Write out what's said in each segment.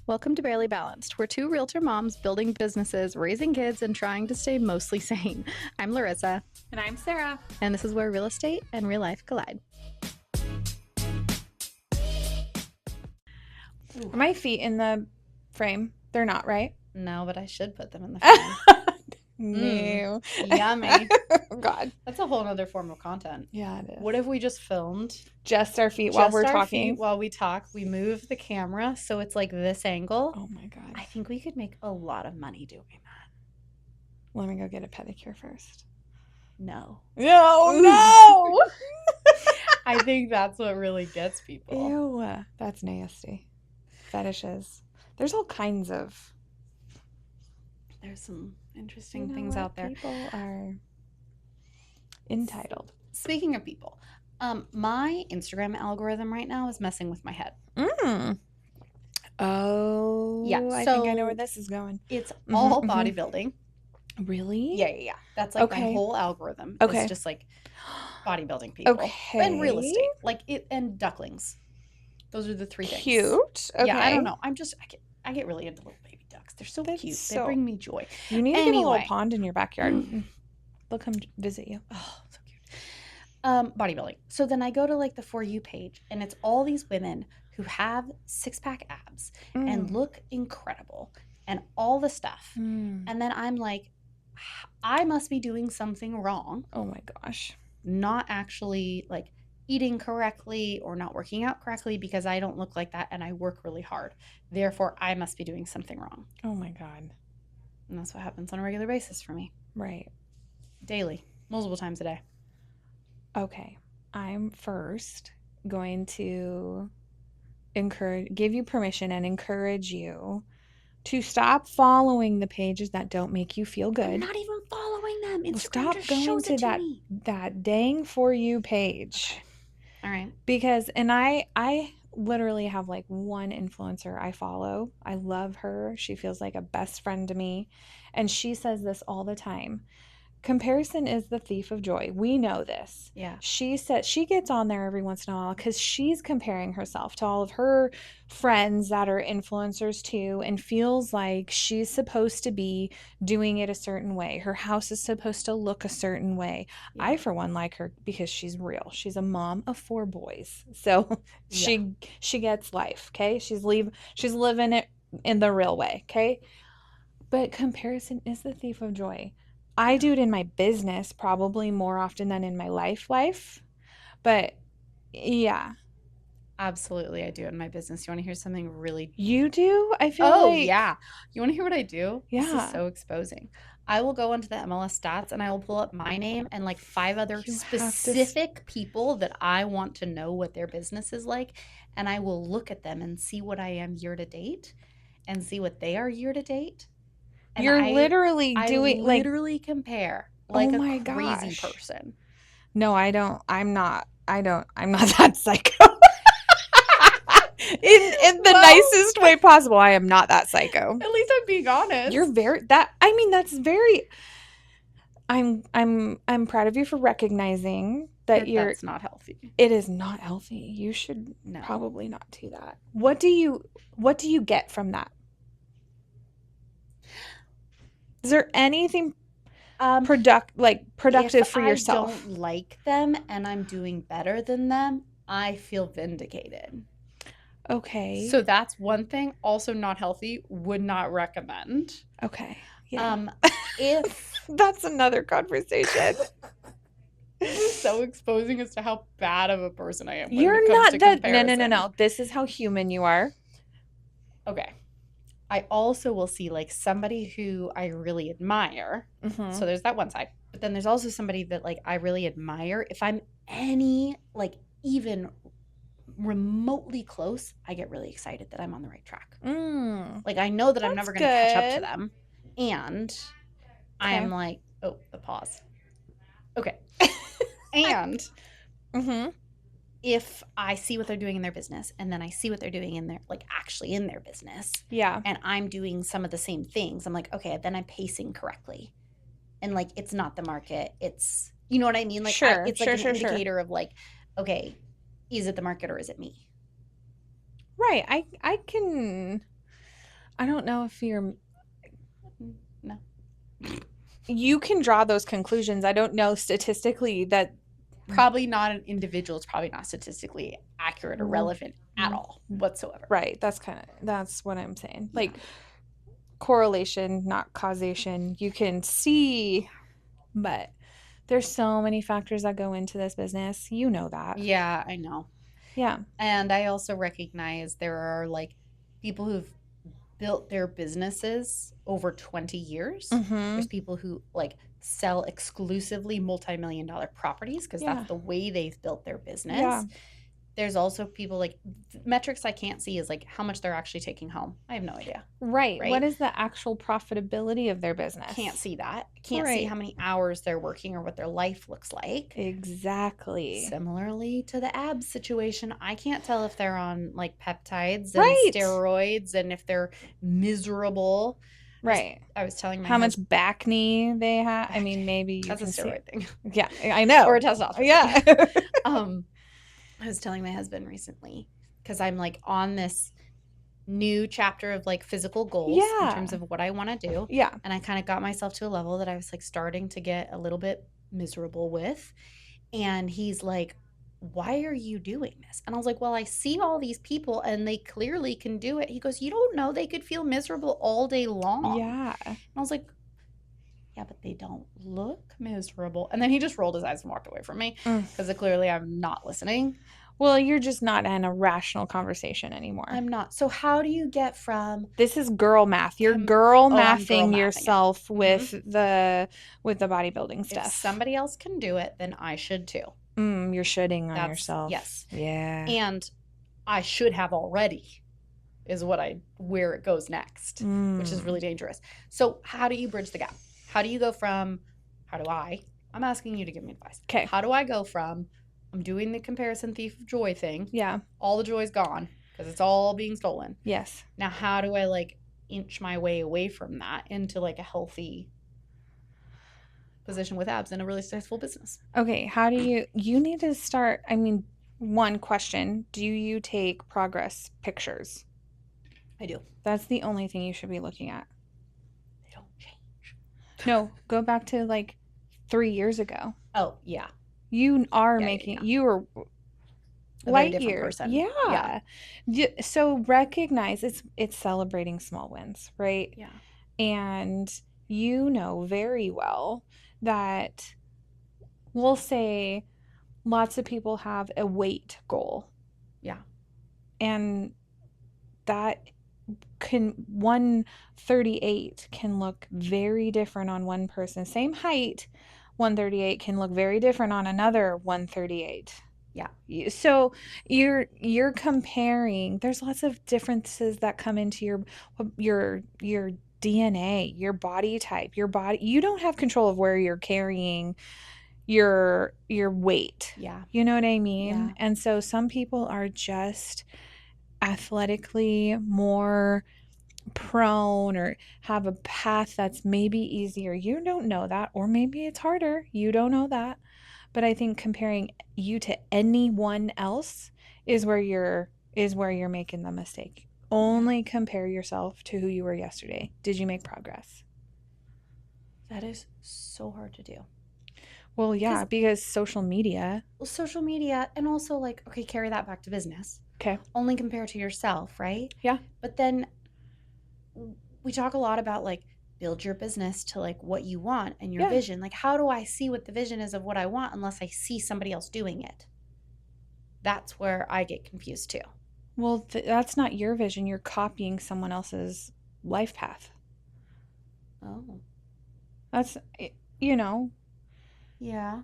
Welcome to Barely Balanced. We're two realtor moms building businesses, raising kids, and trying to stay mostly sane. I'm Larissa. And I'm Sarah. And this is where real estate and real life collide. Are my feet in the frame? They're not, right? No, but I should put them in the frame. No. Yummy. God. That's a whole other form of content. Yeah, it is. What if we just filmed just our feet while we're talking? While we talk, we move the camera so it's like this angle. Oh my God. I think we could make a lot of money doing that. Let me go get a pedicure first. No. No. I think that's what really gets people. Ew. That's nasty. Fetishes. There's all kinds of. There's some interesting things out there. People are entitled. Speaking of people, my Instagram algorithm right now is messing with my head. Oh, yeah. I think I know where this is going. It's all bodybuilding. Really? Yeah. That's like my whole algorithm. Okay. It's just like bodybuilding people. Okay. And real estate, like it, and ducklings. Those are the three things. Cute. Okay. Yeah, I don't know. I get really into little baby ducks. They're so cute. They bring me joy. You need to get a little pond in your backyard. They'll come visit you. Oh, so cute. Bodybuilding. So then I go to like the For You page, and it's all these women who have six-pack abs and look incredible and all the stuff. And then I'm like, I must be doing something wrong. Oh my gosh. Not actually like eating correctly or not working out correctly because I don't look like that and I work really hard. Therefore, I must be doing something wrong. Oh my God. And that's what happens on a regular basis for me. Right. Daily. Multiple times a day. Okay. I'm first going to give you permission and encourage you to stop following the pages that don't make you feel good. I'm not even following them. Instagram stop just going shows to it that me. that dang For You page. Okay. All right. Because I literally have like one influencer I follow. I love her. She feels like a best friend to me. And she says this all the time. Comparison is the thief of joy. We know this. Yeah. She said she gets on there every once in a while because she's comparing herself to all of her friends that are influencers too, and feels like she's supposed to be doing it a certain way. Her house is supposed to look a certain way. Yeah. I, for one, like her because she's real. She's a mom of 4 boys. So she gets life, okay? She's living it in the real way, okay? But comparison is the thief of joy. I do it in my business probably more often than in my life. But yeah. Absolutely, I do it in my business. You want to hear something really... You do? I feel like... Oh, yeah. You want to hear what I do? Yeah. This is so exposing. I will go into the MLS stats and I will pull up my name and like 5 other specific people that I want to know what their business is like. And I will look at them and see what I am year to date and see what they are year to date. And You're literally doing like literally compare like a crazy person. No, I don't. I'm not that psycho. in the nicest way possible. I am not that psycho. At least I'm being honest. You're that's very I'm proud of you for recognizing that that's not healthy. It is not healthy. You should probably not do that. What do you get from that? Is there anything productive for yourself? If I don't like them and I'm doing better than them, I feel vindicated. Okay. So that's one thing. Also not healthy. Would not recommend. Okay. Yeah. If that's another conversation. This is so exposing as to how bad of a person I am. You're not that. No. This is how human you are. Okay. I also will see like somebody who I really admire. Mm-hmm. So there's that one side. But then there's also somebody that like I really admire. If I'm even remotely close, I get really excited that I'm on the right track. Like I know that I'm never going to catch up to them. And I am like, oh, the pause. Okay. And if I see what they're doing in their business and then I see what they're doing in their actually in their business, and I'm doing some of the same things, I'm like, okay, then I'm pacing correctly. And like it's not the market, it's, you know what I mean? Like it's like an indicator of like, okay, is it the market or is it me? Right. I can I don't know if you're No. you can draw those conclusions. I don't know statistically that Probably not an individual. It's probably not statistically accurate or r- relevant at all whatsoever. right. That's what I'm saying. Yeah. Like correlation, not causation. You can see, but there's so many factors that go into this business. You know that. Yeah, I know. Yeah. And I also recognize there are like people who've built their businesses over 20 years. Mm-hmm. There's people who like sell exclusively multi-million dollar properties because that's Yeah. the way they've built their Yeah. business. There's also people like metrics I can't see is like how much they're actually taking home. I have no idea, Right. What right? is the actual profitability of their Can't business? see that. Can't see Right. how many hours they're working or what their life looks like. Exactly. Similarly to the abs situation, I can't tell if they're on like peptides and Right. steroids and if they're miserable. I was Right. I was telling my How much husband back knee they have. I back mean, maybe you that's a can see. steroid thing Yeah, I or a know. testosterone thing. Yeah. um I was telling my husband recently because I'm like on this new chapter of like physical goals in terms Yeah. of what I want to do. Yeah. And I kind of got myself to a level that I was like starting to get a little bit miserable with. And he's like, why are you doing this? And I was like, well, I see all these people and they clearly can do it. He goes, you don't know, they could feel miserable all day long. Yeah. And I was like, yeah, but they don't look miserable. And then he just rolled his eyes and walked away from me Mm. because clearly I'm not listening. Well, you're just not in a rational conversation anymore. I'm not. So how do you get from This is girl math. You're girl oh, I'm girl mathing mathing it. yourself Hmm. with the bodybuilding If stuff. somebody else can do it, then I should too. You're shitting on That's yourself. yes. Yeah. And I should have already is what I where it goes next, which is really Mm. dangerous. So how do you bridge the gap? How do you go from how do I? I'm asking you to give me advice. Okay. How do I go from I'm doing the comparison thief of joy thing. Yeah. All the joy's gone because it's all being stolen. Yes. Now how do I like inch my way away from that into like a healthy position with abs in a really successful business? Okay. How do you need to start? I mean, one question. Do you take progress pictures? I do. That's the only thing you should be looking at. They don't change. No, go back to like 3 years ago. Oh, yeah. You are Yeah, making, yeah. you are A very light different years. person. Yeah. Yeah. So recognize it's celebrating small wins, right? Yeah. And you know very well that we'll say lots of people have a weight goal. Yeah. And that can 138 can look very different on one person. Same height, 138 can look very different on another 138. Yeah. So you're comparing. There's lots of differences that come into your DNA, your body type, your body. You don't have control of where you're carrying your weight. Yeah. You know what I mean? Yeah. And so some people are just athletically more prone or have a path that's maybe easier. You don't know that, or maybe it's harder. You don't know that. But I think comparing you to anyone else is where you're making the mistake. Only compare yourself to who you were yesterday. Did you make progress? That is so hard to do. Well, yeah, because social media. Social media and also like, okay, carry that back to business. Okay. Only compare to yourself, right? Yeah. But then we talk a lot about like build your business to like what you want and your Yeah. vision. Like, how do I see what the vision is of what I want unless I see somebody else doing it? That's where I get confused too. Well, that's not your vision. You're copying someone else's life path. Oh. That's, you know, Yeah.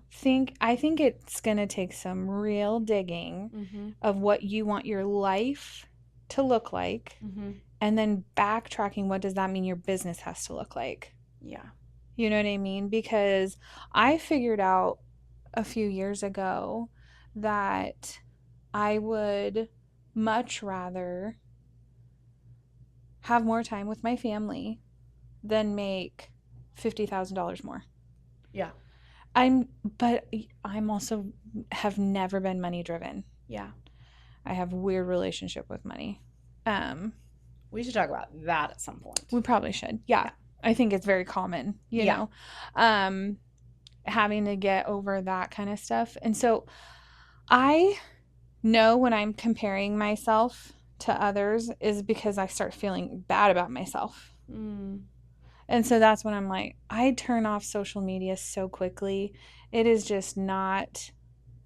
I think it's going to take some real digging Mm-hmm. of what you want your life to look like, Mm-hmm. and then backtracking, what does that mean your business has to look like? Yeah. You know what I mean? Because I figured out a few years ago that I would much rather have more time with my family than make $50,000 more. Yeah. But I'm also have never been money driven. Yeah. I have a weird relationship with money. We should talk about that at some point. We probably should. Yeah. Yeah. I think it's very common, Yeah. um, having to get over that kind of stuff. And so I know when I'm comparing myself to others is because I start feeling bad about myself. Mm. And so that's when I'm like, I turn off social media so quickly. It is just not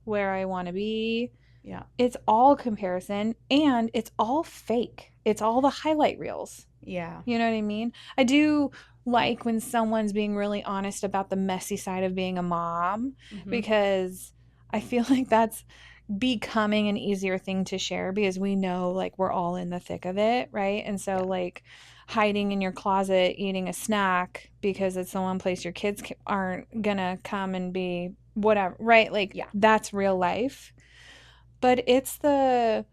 where I want to be. Yeah. It's all comparison and it's all fake. It's all the highlight reels. Yeah. You know what I mean? I do like when someone's being really honest about the messy side of being a mom Mm-hmm. because I feel like that's becoming an easier thing to share because we know like we're all in the thick of it, right? And so Yeah. like hiding in your closet eating a snack because it's the one place your kids aren't gonna come and be whatever, right? Like Yeah. that's real life. But it's the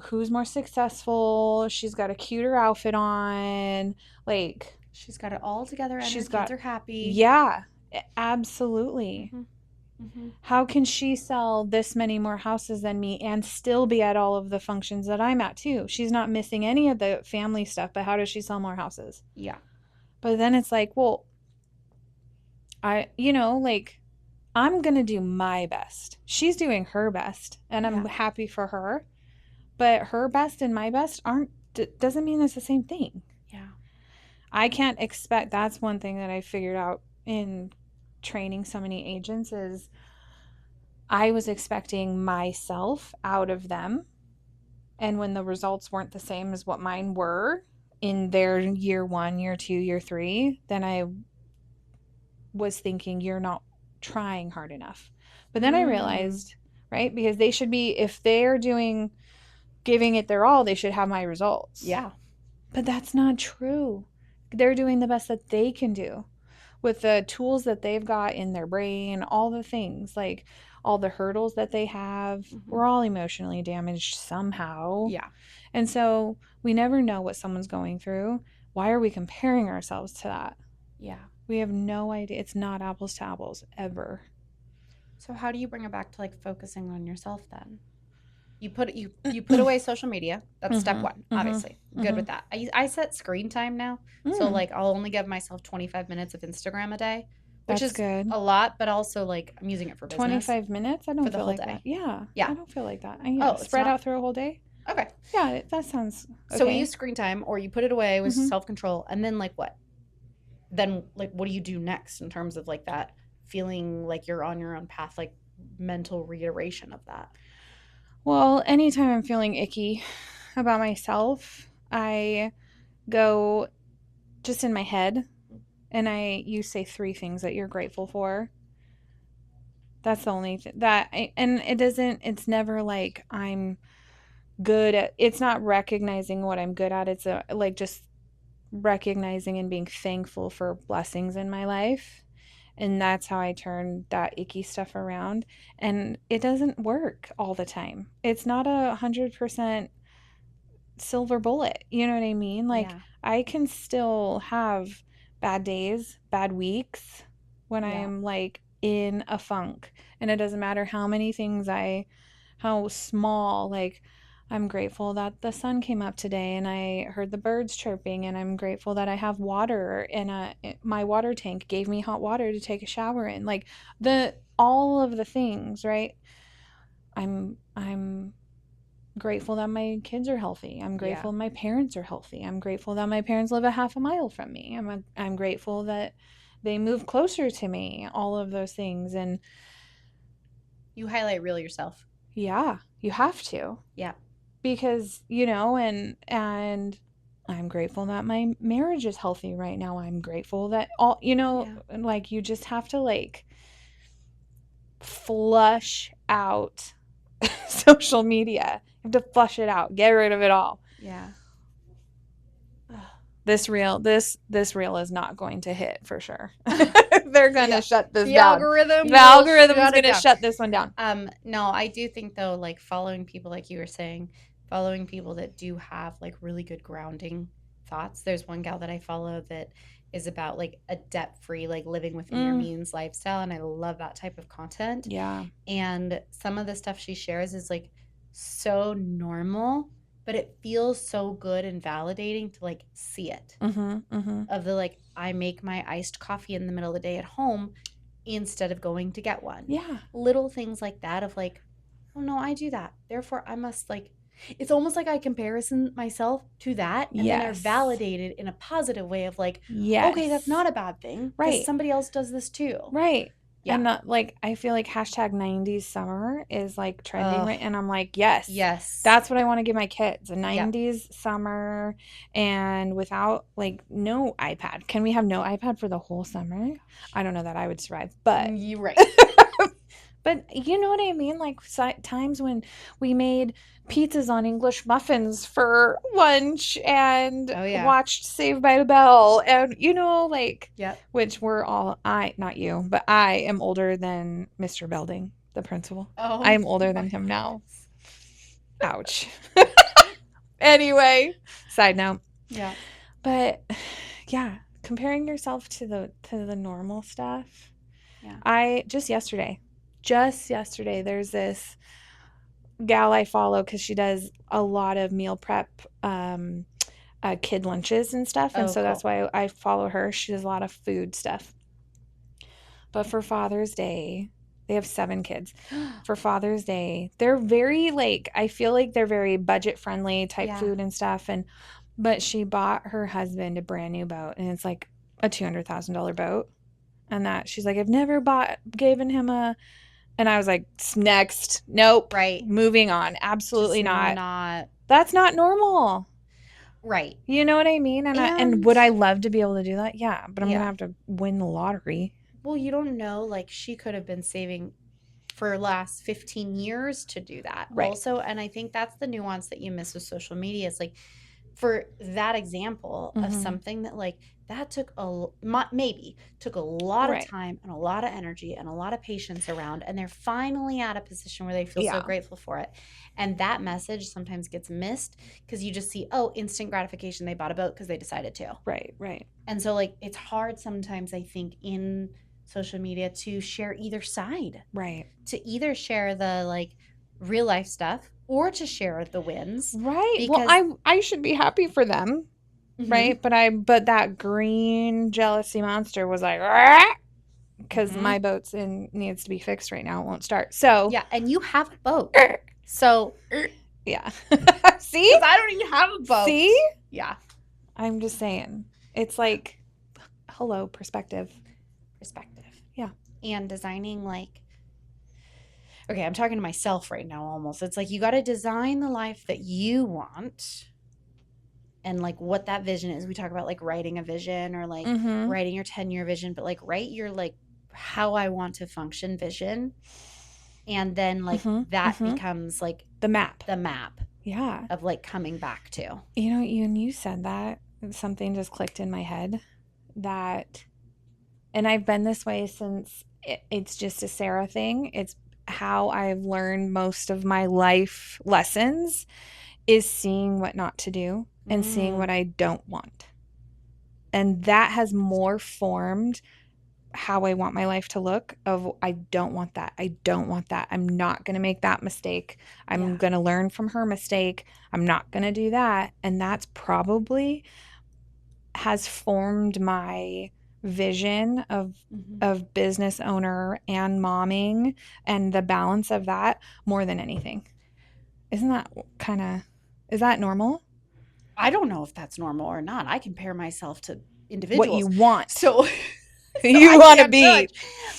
who's more successful, she's got a cuter outfit on, like She's got it all together and her she's kids got are happy. yeah, absolutely. Mm-hmm. Mm-hmm. How can she sell this many more houses than me and still be at all of the functions that I'm at too? She's not missing any of the family stuff, but how does she sell more houses? Yeah. But then it's like, well, like I'm going to do my best. She's doing her best and I'm Yeah. happy for her. But her best and my best aren't doesn't mean it's the same thing. Yeah. I can't expect that's one thing that I figured out in training so many agents is I was expecting myself out of them. And when the results weren't the same as what mine were in their year 1, year 2, year 3, then I was thinking you're not trying hard enough. But then I Mm. realized, right? Because they should be if they're doing giving it their all, they should have my results. Yeah. But that's not true. They're doing the best that they can do with the tools that they've got in their brain, all the things, like all the hurdles that they have. Mm-hmm. We're all emotionally damaged somehow. Yeah. And so we never know what someone's going through. Why are we comparing ourselves to that? Yeah. We have no idea. It's not apples to apples ever. So how do you bring it back to like focusing on yourself then? You put away social media. That's step Mm-hmm. one, obviously. Mm-hmm. Good Mm-hmm. with that. I set screen time now. So Mm, like I'll only give myself 25 minutes of Instagram a day, which that's is good. a lot, but also like I'm using it for business 25 minutes? I for don't the feel whole like that. day. Yeah, Yeah. I don't feel like that. Yeah, Oh, it's spread not out through a whole day. okay. Yeah, that sounds So we use okay. screen time or you put it away with Mm-hmm. self-control and then like what? Then like what do you do next in terms of like that feeling like you're on your own path, like mental reiteration of that? Well, anytime I'm feeling icky about myself, I go just in my head and you say 3 things that you're grateful for. That's the only and it's never like I'm good at, it's not recognizing what I'm good at. It's like just recognizing and being thankful for blessings in my life. And that's how I turn that icky stuff around. And it doesn't work all the time. It's not 100% silver bullet. You know what I mean? Like, Yeah. I can still have bad days, bad weeks when Yeah. I'm like in a funk. And it doesn't matter how many things how small, like, I'm grateful that the sun came up today and I heard the birds chirping, and I'm grateful that I have water in my water tank gave me hot water to take a shower in. Like all of the things, right? I'm grateful that my kids are healthy. I'm Yeah. grateful my parents are healthy. I'm grateful that my parents live a half a mile from me. I'm grateful that they move closer to me. All of those things. And You highlight real yourself. yeah, you have to. Yeah. Because, and I'm grateful that my marriage is healthy right now. I'm grateful that Yeah. like you just have to like flush out social media. You have to flush it out. Get rid of it all. Yeah. This reel is not going to hit for sure. They're gonna Yeah. shut this The down. algorithm The will algorithm's shut it gonna down. shut this one down. No, I do think though, like following people like you were saying, following people that do have like really good grounding thoughts. There's one gal that I follow that is about like a debt-free, like living within your Mm, means lifestyle. And I love that type of content. yeah. And some of the stuff she shares is like so normal but it feels so good and validating to like see it. Of the like, I make my iced coffee in the middle of the day at home instead of going to get one. Yeah. Little things like that of like, oh no, I do that. Therefore, I must like, it's almost like I comparison myself to that and then are Yes. validated in a positive way of like, okay, that's Yes. not a bad thing because Right. somebody else does this too. Right. Yeah. And not like I feel like hashtag 90s summer is like trending Oh, right, and I'm like, yes, yes. that's what I want to give my kids, a Yep. 90s summer, and without like no iPad. Can we have no iPad for the whole Oh my summer? gosh. I don't know that I would survive, but You're right. but you know what I mean? Like times when we made pizzas on English muffins for lunch and Oh yeah. watched Saved by the Bell, and like, Yep. which we're all, not you, but I am older than Mr. Belding, the principal. I Oh am older my than him now. goodness. Ouch. Anyway, side note. Yeah. But yeah, comparing yourself to the normal stuff. Yeah. I just yesterday, there's this gal I follow because she does a lot of meal prep, kid lunches and stuff. And Oh, so that's cool. why I follow her. She does a lot of food stuff. But for Father's Day, they have 7 kids. For Father's Day, they're very like, I feel like they're very budget friendly type Yeah. food and stuff. But she bought her husband a brand new boat, and it's like a $200,000 boat. And that she's like, I've never given him a, and I was like, next. Nope. Right. Moving on. Just Absolutely not. not That's not normal. right. You know what I mean? And And would I love to be able to do that? Yeah, but I'm gonna yeah. have to win the lottery. Well, you don't know. Like, she could have been saving for last 15 years to do that Right. also. And I think that's the nuance that you miss with social media. It's like, for that example of Mm-hmm. something that like that took maybe took a lot of Right. time and a lot of energy and a lot of patience around, and they're finally at a position where they feel so Yeah. grateful for it. And that message sometimes gets missed because you just see, oh, instant gratification, they bought a boat because they decided to. Right. Right. And so like it's hard sometimes, I think, in social media to share either side, Right. to either share the like real life stuff or to share the wins Right. Well, because I should be happy for them, mm-hmm, right? But that green jealousy monster was like, because mm-hmm. my boat's in needs to be fixed right now. It won't start. So Yeah, and you have a boat. So, yeah. See? because I don't even have a boat. See? Yeah. I'm just saying. It's like, hello, perspective. Perspective. Yeah. And designing, like, okay, I'm talking to myself right now almost. It's like you got to design the life that you want and like what that vision is. We talk about like writing a vision or like Mm-hmm. writing your 10-year vision, but like write your like how I want to function vision. And then like Mm-hmm. that Mm-hmm. becomes like The map. the map Yeah. of like coming back to. When you said that, something just clicked in my head that, and I've been this way since it's just a Sarah thing. It's how I've learned most of my life lessons is seeing what not to do and seeing what I don't want. And that has more formed how I want my life to look of I don't want that. I don't want that. I'm not going to make that mistake. I'm Yeah. going to learn from her mistake. I'm not going to do that. And that's probably has formed my vision of business owner and momming and the balance of that more than anything. Isn't that is that normal? I don't know if that's normal or not. I compare myself to What you individuals. want. So so You I want to can't be. judge.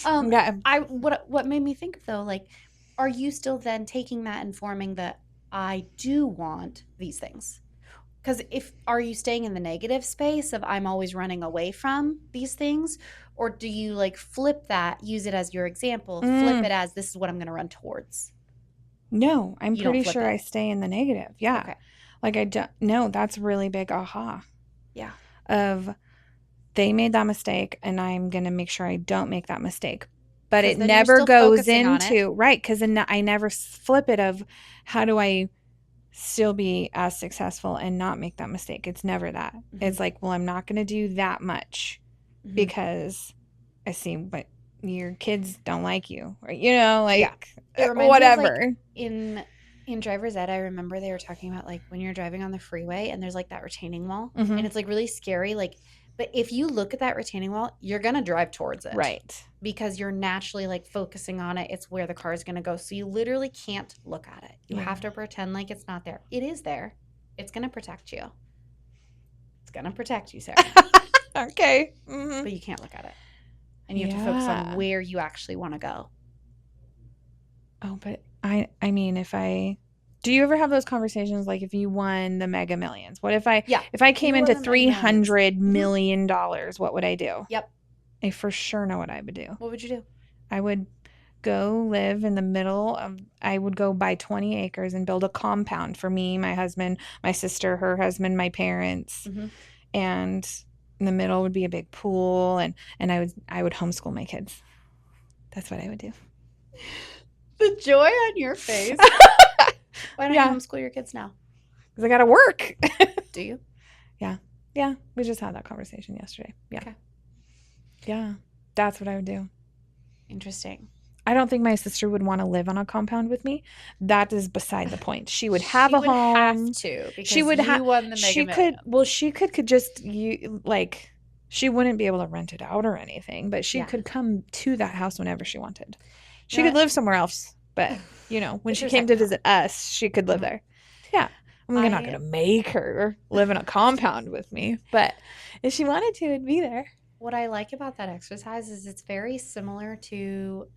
Yeah. I what made me think of though, like, are you still then taking that and forming that I do want these things? Because if are you staying in the negative space of I'm always running away from these things, or do you like flip that, use it as your example, flip it as this is what I'm going to run towards? No, I'm You don't pretty flip sure it. I stay in the negative. Yeah. Okay. Like I don't, no, that's really big aha Yeah. of they made that mistake and I'm going to make sure I don't make that mistake. But Because it then you're never still goes focusing on it. into, right, because I never flip it of how do I still be as successful and not make that mistake. It's never that. It's like, well, I'm not going to do that much because I see what your kids don't like you, or, Yeah. like It reminds me of like whatever. in In driver's ed, I remember they were talking about like when you're driving on the freeway and there's like that retaining wall Mm-hmm. and it's like really scary. Like, but if you look at that retaining wall, you're going to drive towards it Right. because you're naturally like focusing on it. It's where the car is going to go. So you literally can't look at it. You Yeah. have to pretend like it's not there. It is there. It's going to protect you. It's going to protect you, Sarah, Okay. Mm-hmm. but you can't look at it. And you have to focus on Yeah. where you actually want to go. Oh, but I mean, do you ever have those conversations like if you won the Mega Millions? What Yeah. if I If came you won into the Mega Millions, $300 mm-hmm. million, what would I do? Yep. I for sure know what I would do. What would you do? I would go live in the middle of, I would go buy 20 acres and build a compound for me, my husband, my sister, her husband, my parents. Mm-hmm. And in the middle would be a big pool and I would homeschool my kids. That's what I would do. The joy on your face. Why don't you Yeah, homeschool your kids now? because I got to work. Do you? Yeah. Yeah. We just had that conversation yesterday. Yeah. Okay. Yeah. That's what I would do. Interesting. I don't think my sister would want to live on a compound with me. That is beside the point. She would have She a would have home. to She because would have, you won the Mega she could, well, Millions. she could just, like, she wouldn't be able to rent it out or anything, but she Yeah. could come to that house whenever she wanted. You She know could what? live somewhere else, but, when It's she her came to second home. visit us, she could live Uh-huh. there. Yeah. I'm not going I to make her live in a compound with me, but if she wanted to, it'd be there. what I like about that exercise is it's very similar to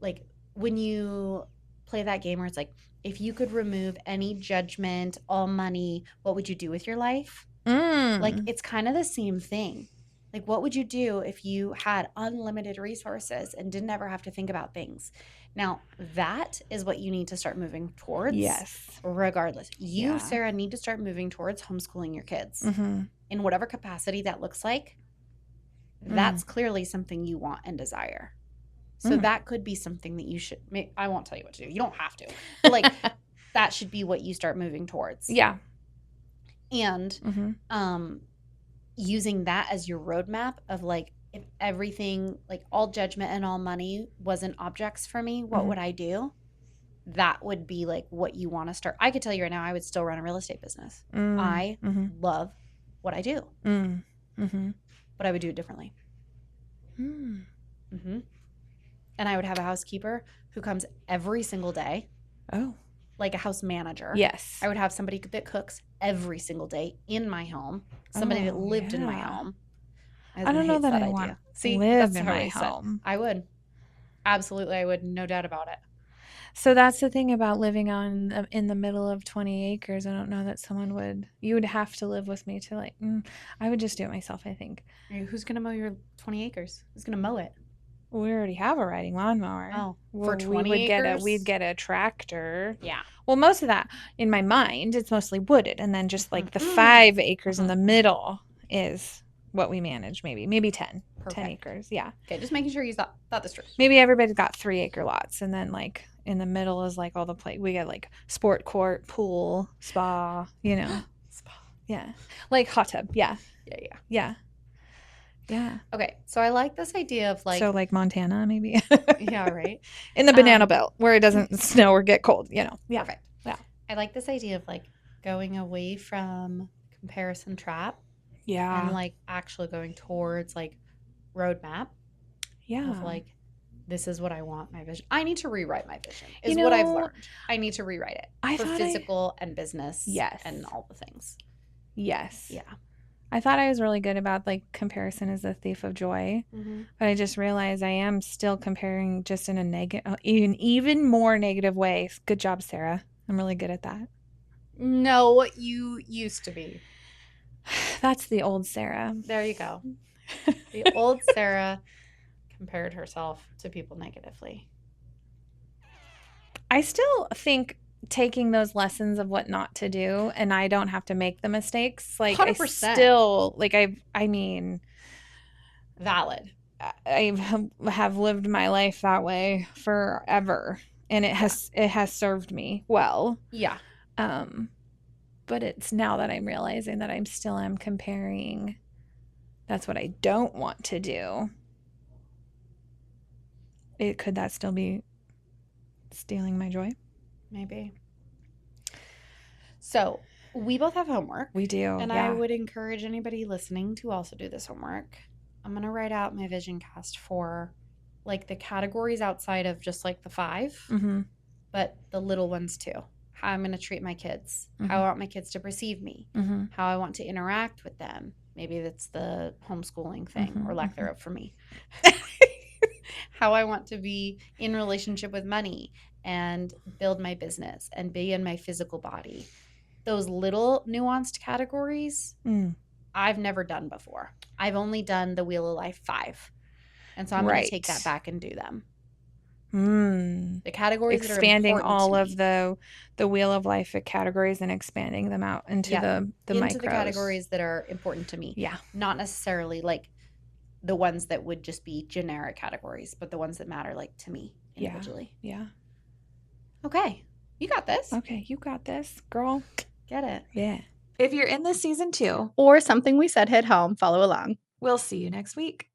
like when you play that game where it's like if you could remove any judgment, all money, what would you do with your life? Like Mm. it's kind of the same thing. Like what would you do if you had unlimited resources and didn't ever have to think about things? Now, that is what you need to start moving towards Yes. regardless. You, Yeah. Sarah, need to start moving towards homeschooling your kids Mm-hmm. in whatever capacity that looks like. Mm. That's clearly something you want and desire. So Mm. that could be something that you should I won't tell you what to do. You don't have to. But like that should be what you start moving towards. Yeah. And Mm-hmm. using that as your roadmap of like if everything like all judgment and all money wasn't objects for me, what Mm-hmm. would I do? That would be like what you want to start. I could tell you right now I would still run a real estate business. Mm. I Mm-hmm. love what I do, Mm. Mm-hmm. but I would do it differently. Mm. Mm-hmm. And I would have a housekeeper who comes every single day, Oh. like a house manager. Yes. I would have somebody that cooks every single day in my home, somebody that lived in my home. My I husband don't know hates that that I idea. want to See, live that's in how my he said. home. I would. Absolutely, I would. No doubt about it. So that's the thing about living in the middle of 20 acres. I don't know that you would have to live with me to like, I would just do it myself, I think. Who's going to mow your 20 acres? Who's going to mow it? We already have a riding lawnmower. Oh, for Well, 20 we'd acres? get a tractor. Yeah. Well, most of that in my mind, it's mostly wooded. And then just like the Mm-hmm. 5 acres in the Mm-hmm. middle is what we manage, maybe 10. Perfect. 10 acres. Yeah. Okay, just making sure you thought this through. Maybe everybody's got 3 acre lots. And then like in the middle is like all the play. We got like sport court, pool, spa, Spa. Yeah. Like hot tub. Yeah. Yeah, yeah. Yeah. Yeah. Okay, so I like this idea of like. So like Montana, maybe. Yeah, right. In the banana belt where it doesn't snow or get cold, Yeah. Perfect. Yeah. I like this idea of like going away from comparison trap Yeah. and like actually going towards like roadmap Yeah. of like this is what I want my vision. I need to rewrite my vision is You what I've know, learned. I need to rewrite it for physical and business Yes. and all the things. Yes. Yeah. I thought I was really good about like comparison is the thief of joy, but I just realized I am still comparing just in a negative, even more negative way. Good job, Sarah. I'm really good at that. No, you used to be. That's the old Sarah. There you go. The old Sarah compared herself to people negatively. I still think taking those lessons of what not to do and I don't have to make the mistakes. Like 100%. I still like I mean valid. I have lived my life that way forever and it has served me well. Yeah. But it's now that I'm realizing that I'm comparing. That's what I don't want to do. Could that still be stealing my joy? Maybe. So we both have homework. We do, And I yeah. would encourage anybody listening to also do this homework. I'm going to write out my vision cast for like the categories outside of just like the 5, Mm-hmm. but the little ones too. How I'm going to treat my kids, how Mm-hmm. I want my kids to perceive me, Mm-hmm. how I want to interact with them. Maybe that's the homeschooling thing or lack Mm-hmm. thereof for me. How I want to be in relationship with money and build my business and be in my physical body. Those little nuanced categories Mm. I've never done before. I've only done the Wheel of Life 5. And so I'm going to take that Right. back and do them. Mm. The categories that are Expanding important to all of me. the Wheel of Life categories and expanding them out into Yeah, the into the micros. categories that are important to me. Yeah. Not necessarily like the ones that would just be generic categories, but the ones that matter like to me Yeah. individually. Yeah. Okay. You got this. Okay, you got this, girl. Get it. Yeah. If you're in this season 2, Or something we said hit home, follow along. we'll see you next week.